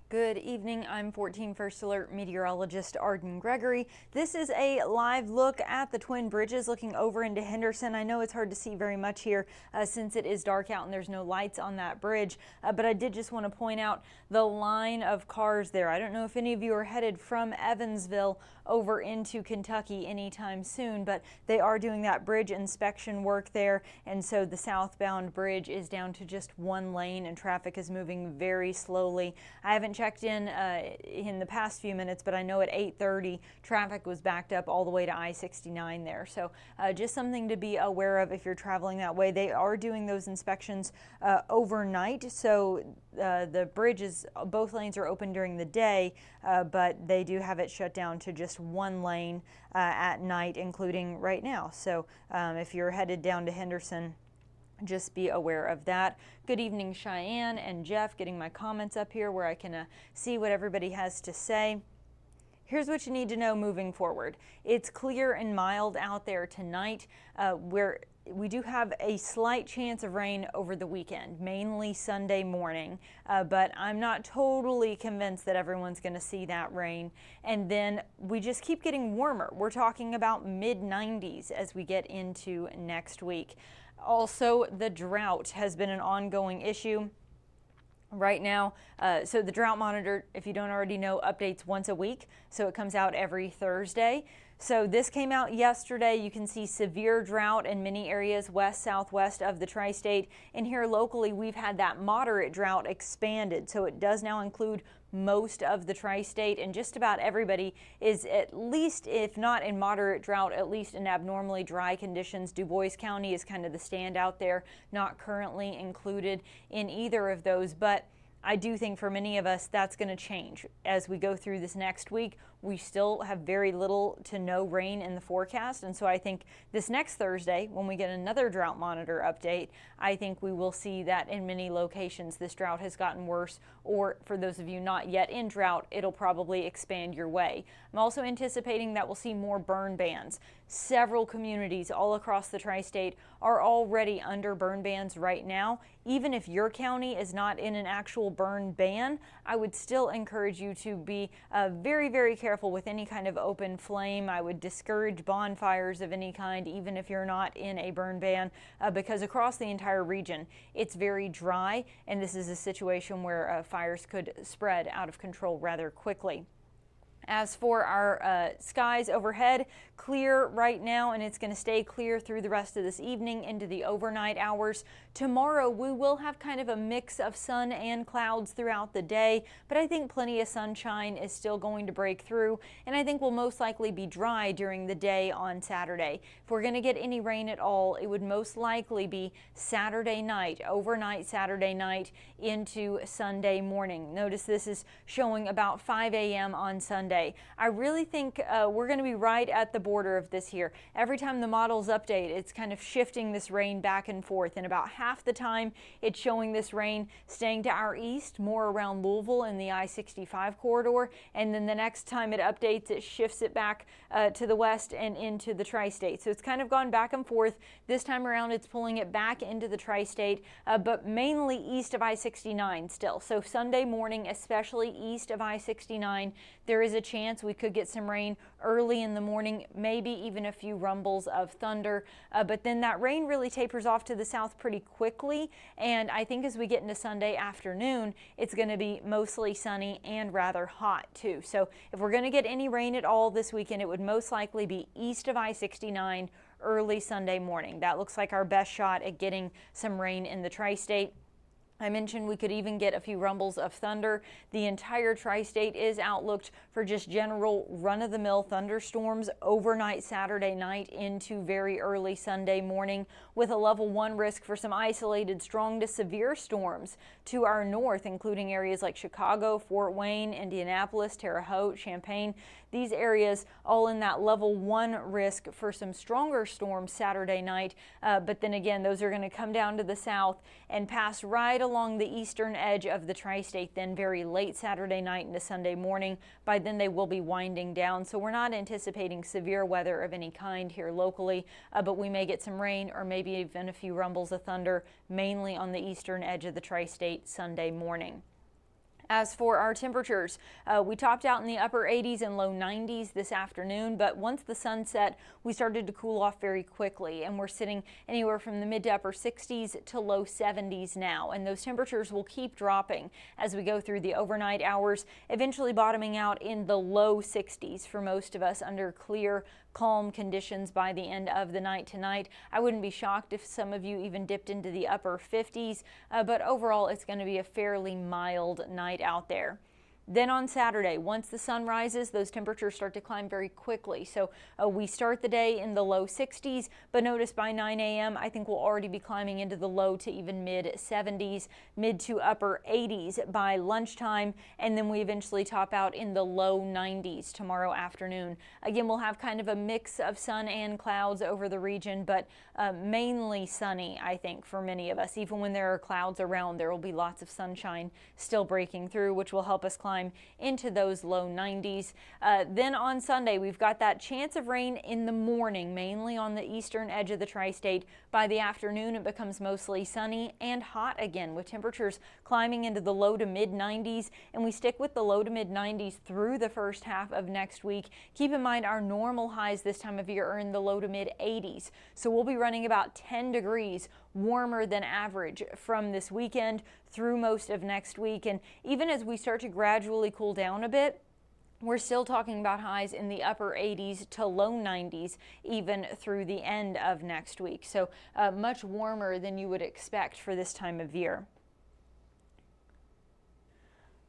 Good evening. I'm 14 First Alert meteorologist Arden Gregory. This is a live look at the Twin Bridges looking over into Henderson. I know it's hard to see very much here since it is dark out and there's no lights on that bridge, but I did just want to point out the line of cars there. I don't know if any of you are headed from Evansville over into Kentucky anytime soon, but they are doing that bridge inspection work there, and so the southbound bridge is down to just one lane and traffic is moving very slowly. I haven't checked in the past few minutes, but I know at 8:30 traffic was backed up all the way to I-69 there. So just something to be aware of if you're traveling that way. They are doing those inspections overnight, so the bridges, both lanes are open during the day, but they do have it shut down to just one lane at night, including right now. So if you're headed down to Henderson, just be aware of that. Good evening, Cheyenne and Jeff, getting my comments up here where I can see what everybody has to say. Here's what you need to know moving forward. It's clear and mild out there tonight, where we do have a slight chance of rain over the weekend, mainly Sunday morning, but I'm not totally convinced that everyone's going to see that rain. And then we just keep getting warmer. We're talking about mid-90s as we get into next week. Also, the drought has been an ongoing issue right now. So the drought monitor, if you don't already know, updates once a week. So it comes out every Thursday. So this came out yesterday. You can see severe drought in many areas west, southwest of the tri-state. And here locally, we've had that moderate drought expanded. So it does now include most of the tri-state, and just about everybody is at least, if not in moderate drought, at least in abnormally dry conditions. Du Bois County is kind of the standout there, not currently included in either of those, but I do think for many of us that's going to change as we go through this next week. We still have very little to no rain in the forecast, and so I think this next Thursday, when we get another drought monitor update, I think we will see that in many locations this drought has gotten worse, or for those of you not yet in drought, it'll probably expand your way. I'm also anticipating that we'll see more burn bans. Several communities all across the tri-state are already under burn bans right now. Even if your county is not in an actual burn ban, I would still encourage you to be very, very careful with any kind of open flame. I would discourage bonfires of any kind, even if you're not in a burn ban, because across the entire region, it's very dry, and this is a situation where fires could spread out of control rather quickly. As for our skies overhead, clear right now, and it's going to stay clear through the rest of this evening into the overnight hours. Tomorrow, we will have kind of a mix of sun and clouds throughout the day, but I think plenty of sunshine is still going to break through, and I think we'll most likely be dry during the day on Saturday. If we're going to get any rain at all, it would most likely be Saturday night, overnight Saturday night into Sunday morning. Notice this is showing about 5 a.m. on Sunday. I really think we're going to be right at the border of this here. Every time the models update, it's kind of shifting this rain back and forth, and about half the time it's showing this rain staying to our east, more around Louisville in the I-65 corridor, and then the next time it updates, it shifts it back to the west and into the tri-state. So it's kind of gone back and forth. This time around, it's pulling it back into the tri-state, but mainly east of I-69 still. So Sunday morning, especially east of I-69, there is a chance we could get some rain early in the morning, maybe even a few rumbles of thunder, but then that rain really tapers off to the south pretty quickly, and I think as we get into Sunday afternoon, it's going to be mostly sunny and rather hot too. So if we're going to get any rain at all this weekend, it would most likely be east of I-69 early Sunday morning. That looks like our best shot at getting some rain in the tri-state. I mentioned we could even get a few rumbles of thunder. The entire tri-state is outlooked for just general run-of-the-mill thunderstorms overnight Saturday night into very early Sunday morning, with a level 1 risk for some isolated strong to severe storms to our north, including areas like Chicago, Fort Wayne, Indianapolis, Terre Haute, Champaign. These areas all in that level 1 risk for some stronger storms Saturday night, but then again, those are going to come down to the south and pass right along the eastern edge of the tri-state then very late Saturday night into Sunday morning. By then they will be winding down, so we're not anticipating severe weather of any kind here locally, but we may get some rain or maybe even a few rumbles of thunder, mainly on the eastern edge of the tri-state Sunday morning. As for our temperatures, we topped out in the upper 80s and low 90s this afternoon, but once the sun set, we started to cool off very quickly, and we're sitting anywhere from the mid to upper 60s to low 70s now, and those temperatures will keep dropping as we go through the overnight hours, eventually bottoming out in the low 60s for most of us under clear, calm conditions by the end of the night tonight. I wouldn't be shocked if some of you even dipped into the upper 50s, but overall it's going to be a fairly mild night out there. Then on Saturday, once the sun rises, those temperatures start to climb very quickly. So we start the day in the low 60s, but notice by 9 a.m. I think we'll already be climbing into the low to even mid 70s, mid to upper 80s by lunchtime, and then we eventually top out in the low 90s tomorrow afternoon. Again, we'll have kind of a mix of sun and clouds over the region, but mainly sunny, I think, for many of us. Even when there are clouds around, there will be lots of sunshine still breaking through, which will help us climb into those low 90s. Then on Sunday, we've got that chance of rain in the morning, mainly on the eastern edge of the tri-state. By the afternoon, it becomes mostly sunny and hot again, with temperatures climbing into the low to mid 90s, and we stick with the low to mid 90s through the first half of next week. Keep in mind our normal highs this time of year are in the low to mid 80s, so we'll be running about 10 degrees warmer than average from this weekend through most of next week. And even as we start to gradually cool down a bit, we're still talking about highs in the upper 80s to low 90s even through the end of next week. So much warmer than you would expect for this time of year.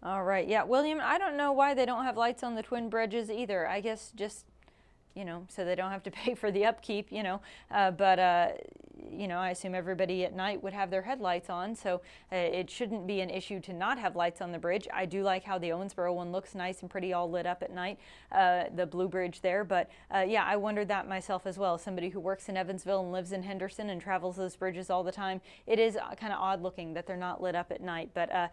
All right. Yeah, William, I don't know why they don't have lights on the Twin Bridges either. I guess just, you know, so they don't have to pay for the upkeep, you know, you know, I assume everybody at night would have their headlights on, so it shouldn't be an issue to not have lights on the bridge. I do like how the Owensboro one looks nice and pretty, all lit up at night, the Blue Bridge there, but yeah, I wondered that myself as well. Somebody who works in Evansville and lives in Henderson and travels those bridges all the time, it is kind of odd looking that they're not lit up at night, but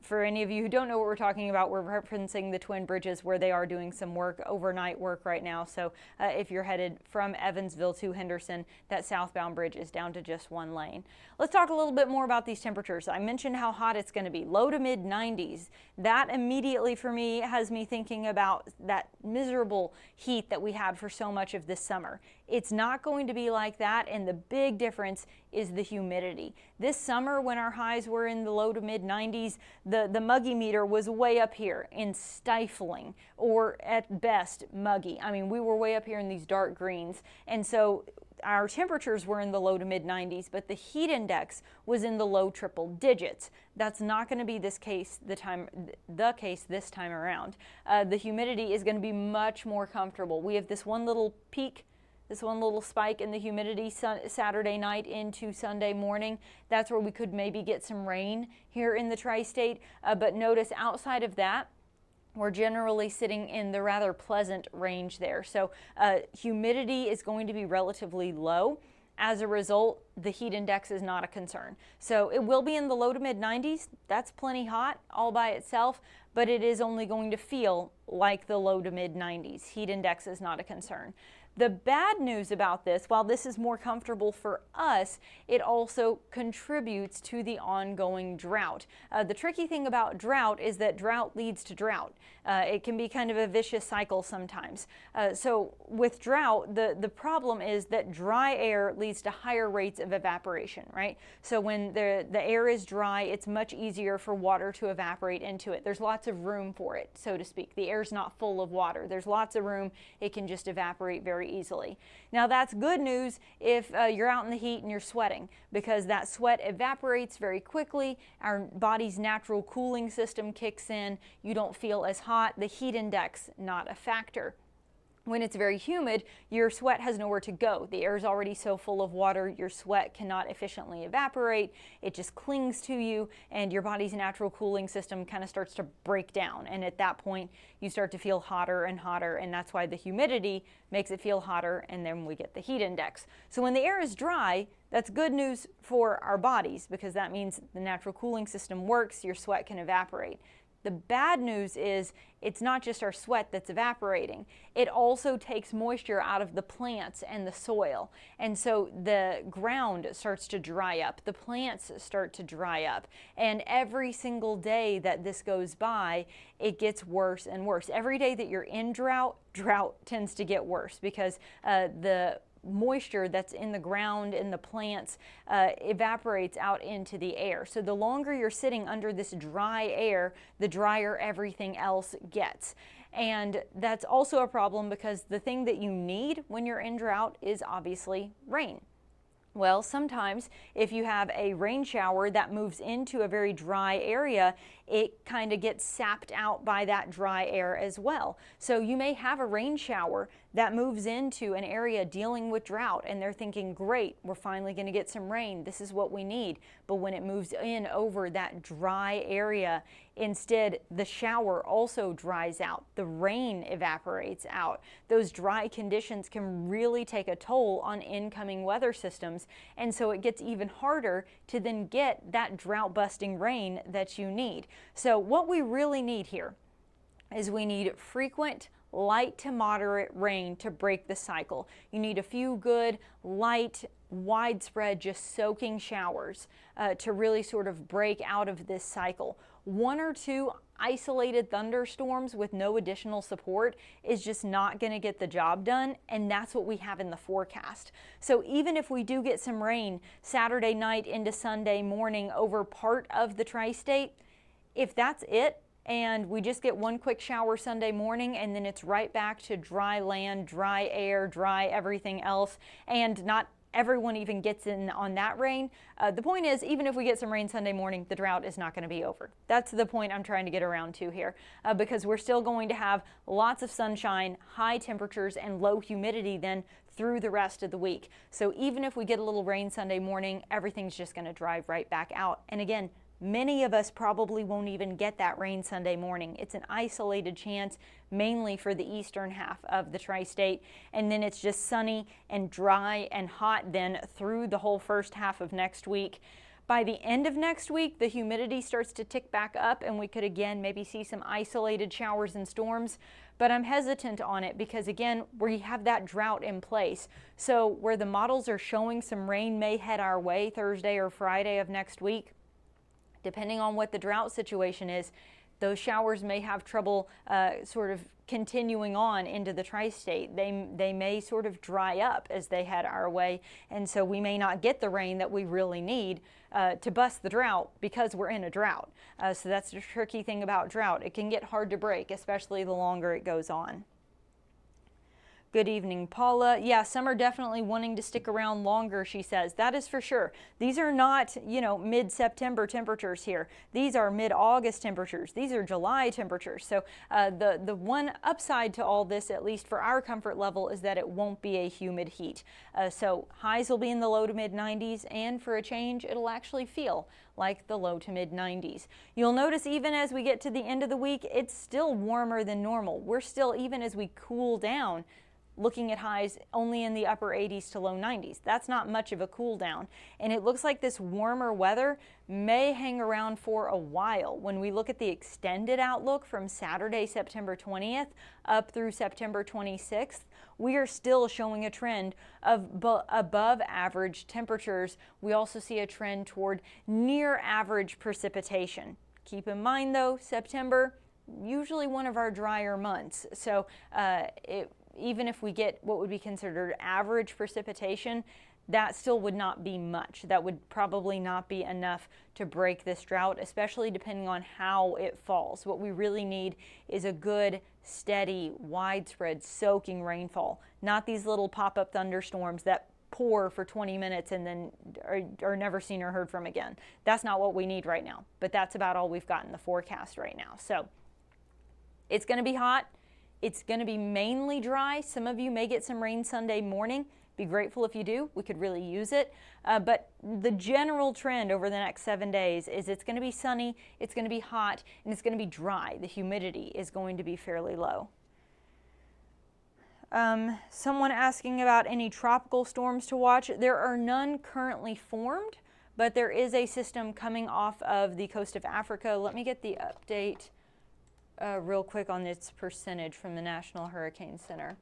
for any of you who don't know what we're talking about, we're referencing the Twin Bridges where they are doing some work, overnight work right now. So if you're headed from Evansville to Henderson, that southbound bridge is down to just one lane. Let's talk a little bit more about these temperatures. I mentioned how hot it's going to be, low to mid 90s. That immediately for me has me thinking about that miserable heat that we had for so much of this summer. It's not going to be like that, and the big difference is the humidity. This summer, when our highs were in the low to mid 90s, the muggy meter was way up here in stifling, or at best muggy. I mean, we were way up here in these dark greens, and so our temperatures were in the low to mid 90s, but the heat index was in the low triple digits. That's not going to be the case this time around. The humidity is going to be much more comfortable. We have this one little peak, this one little spike in the humidity Saturday night into Sunday morning. That's where we could maybe get some rain here in the tri-state. But notice outside of that, we're generally sitting in the rather pleasant range there. So humidity is going to be relatively low. As a result, the heat index is not a concern. So it will be in the low to mid 90s. That's plenty hot all by itself, but it is only going to feel like the low to mid 90s. Heat index is not a concern. The bad news about this, while this is more comfortable for us, it also contributes to the ongoing drought. The tricky thing about drought is that drought leads to drought. It can be kind of a vicious cycle sometimes. So with drought, the problem is that dry air leads to higher rates of evaporation, right? So when the air is dry, it's much easier for water to evaporate into it. There's lots of room for it, so to speak. The air's not full of water. There's lots of room. It can just evaporate very easily. Now that's good news if you're out in the heat and you're sweating, because that sweat evaporates very quickly. Our body's natural cooling system kicks in. You don't feel as hot. The heat index, not a factor. When it's very humid, your sweat has nowhere to go. The air is already so full of water, your sweat cannot efficiently evaporate. It just clings to you, and your body's natural cooling system kind of starts to break down. And at that point, you start to feel hotter and hotter, and that's why the humidity makes it feel hotter, and then we get the heat index. So when the air is dry, that's good news for our bodies, because that means the natural cooling system works, your sweat can evaporate. The bad news is it's not just our sweat that's evaporating. It also takes moisture out of the plants and the soil. And so the ground starts to dry up. The plants start to dry up. And every single day that this goes by, it gets worse and worse. Every day that you're in drought tends to get worse because the moisture that's in the ground and the plants evaporates out into the air. So the longer you're sitting under this dry air, the drier everything else gets. And that's also a problem because the thing that you need when you're in drought is obviously rain. Well, sometimes if you have a rain shower that moves into a very dry area, it kind of gets sapped out by that dry air as well. So you may have a rain shower that moves into an area dealing with drought and they're thinking, great, we're finally going to get some rain. This is what we need. But when it moves in over that dry area, instead the shower also dries out. The rain evaporates out. Those dry conditions can really take a toll on incoming weather systems. And so it gets even harder to then get that drought busting rain that you need. So what we really need here is we need frequent light to moderate rain to break the cycle. You need a few good, light, widespread, just soaking showers to really sort of break out of this cycle. 1 or 2 isolated thunderstorms with no additional support is just not going to get the job done, and that's what we have in the forecast. So even if we do get some rain Saturday night into Sunday morning over part of the tri-state, if that's it, and we just get one quick shower Sunday morning and then it's right back to dry land, dry air, dry everything else, and not everyone even gets in on that rain. The point is, even if we get some rain Sunday morning, the drought is not going to be over. That's the point I'm trying to get around to here, because we're still going to have lots of sunshine, high temperatures, and low humidity then through the rest of the week. So even if we get a little rain Sunday morning, everything's just going to dry right back out. And again, many of us probably won't even get that rain Sunday morning. It's an isolated chance, mainly for the eastern half of the tri-state. And then it's just sunny and dry and hot then through the whole first half of next week. By the end of next week, the humidity starts to tick back up and we could again maybe see some isolated showers and storms. But I'm hesitant on it because again, we have that drought in place. So where the models are showing some rain may head our way Thursday or Friday of next week, depending on what the drought situation is, those showers may have trouble sort of continuing on into the tri-state. They may sort of dry up as they head our way, and so we may not get the rain that we really need to bust the drought because we're in a drought. So that's the tricky thing about drought. It can get hard to break, especially the longer it goes on. Good evening, Paula. Yeah, some are definitely wanting to stick around longer, she says. That is for sure. These are not, mid-September temperatures here. These are mid-August temperatures. These are July temperatures. So the one upside to all this, at least for our comfort level, is that it won't be a humid heat. So highs will be in the low to mid-90s, and for a change, it'll actually feel like the low to mid-90s. You'll notice even as we get to the end of the week, it's still warmer than normal. We're still, even as we cool down, looking at highs only in the upper 80s to low 90s. That's not much of a cool down. And it looks like this warmer weather may hang around for a while. When we look at the extended outlook from Saturday, September 20th up through September 26th, we are still showing a trend of above average temperatures. We also see a trend toward near average precipitation. Keep in mind though, September, usually one of our drier months. So even if we get what would be considered average precipitation, that still would not be much. That would probably not be enough to break this drought, especially depending on how it falls. What we really need is a good, steady, widespread, soaking rainfall, not these little pop-up thunderstorms that pour for 20 minutes and then are never seen or heard from again. That's not what we need right now, but that's about all we've got in the forecast right now. So it's going to be hot. It's going to be mainly dry. Some of you may get some rain Sunday morning. Be grateful if you do. We could really use it. But the general trend over the next 7 days is it's going to be sunny, it's going to be hot, and it's going to be dry. The humidity is going to be fairly low. Someone asking about any tropical storms to watch. There are none currently formed, but there is a system coming off of the coast of Africa. Let me get the update real quick on its percentage from the National Hurricane Center.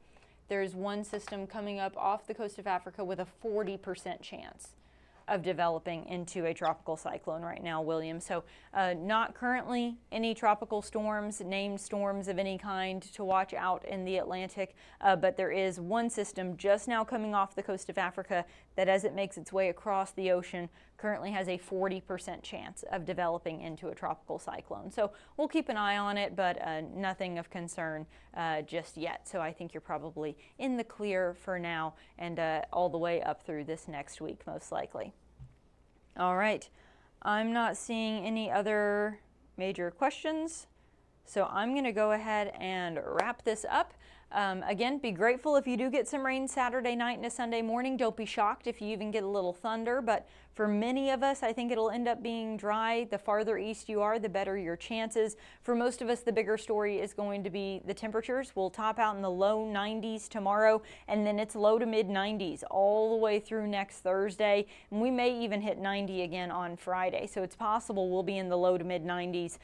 There's one system coming up off the coast of Africa with a 40% chance of developing into a tropical cyclone right now, William. So not currently any tropical storms, named storms of any kind to watch out in the Atlantic, but there is one system just now coming off the coast of Africa that, as it makes its way across the ocean, currently has a 40% chance of developing into a tropical cyclone. So we'll keep an eye on it, but nothing of concern just yet. So I think you're probably in the clear for now and all the way up through this next week, most likely. All right, I'm not seeing any other major questions, so I'm going to go ahead and wrap this up. Again, be grateful if you do get some rain Saturday night into Sunday morning. Don't be shocked if you even get a little thunder, but for many of us, I think it'll end up being dry. The farther east you are, the better your chances. For most of us, the bigger story is going to be the temperatures. We'll top out in the low 90s tomorrow, and then it's low to mid 90s all the way through next Thursday, and we may even hit 90 again on Friday. So it's possible we'll be in the low to mid 90s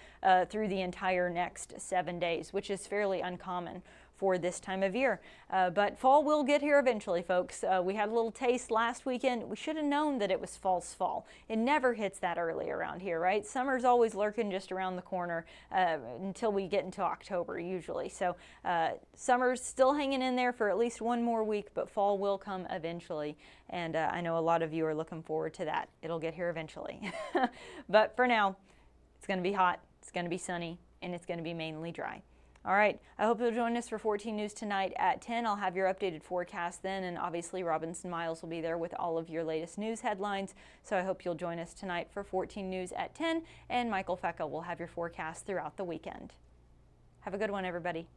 through the entire next 7 days, which is fairly uncommon for this time of year. But fall will get here eventually, folks. We had a little taste last weekend. We should have known that it was false fall. It never hits that early around here, right? Summer's always lurking just around the corner until we get into October usually. So summer's still hanging in there for at least one more week, but fall will come eventually. And I know a lot of you are looking forward to that. It'll get here eventually. But for now, it's going to be hot, it's going to be sunny, and it's going to be mainly dry. All right, I hope you'll join us for 14 News tonight at 10. I'll have your updated forecast then, and obviously Robinson Miles will be there with all of your latest news headlines. So I hope you'll join us tonight for 14 News at 10, and Michael Fecka will have your forecast throughout the weekend. Have a good one, everybody.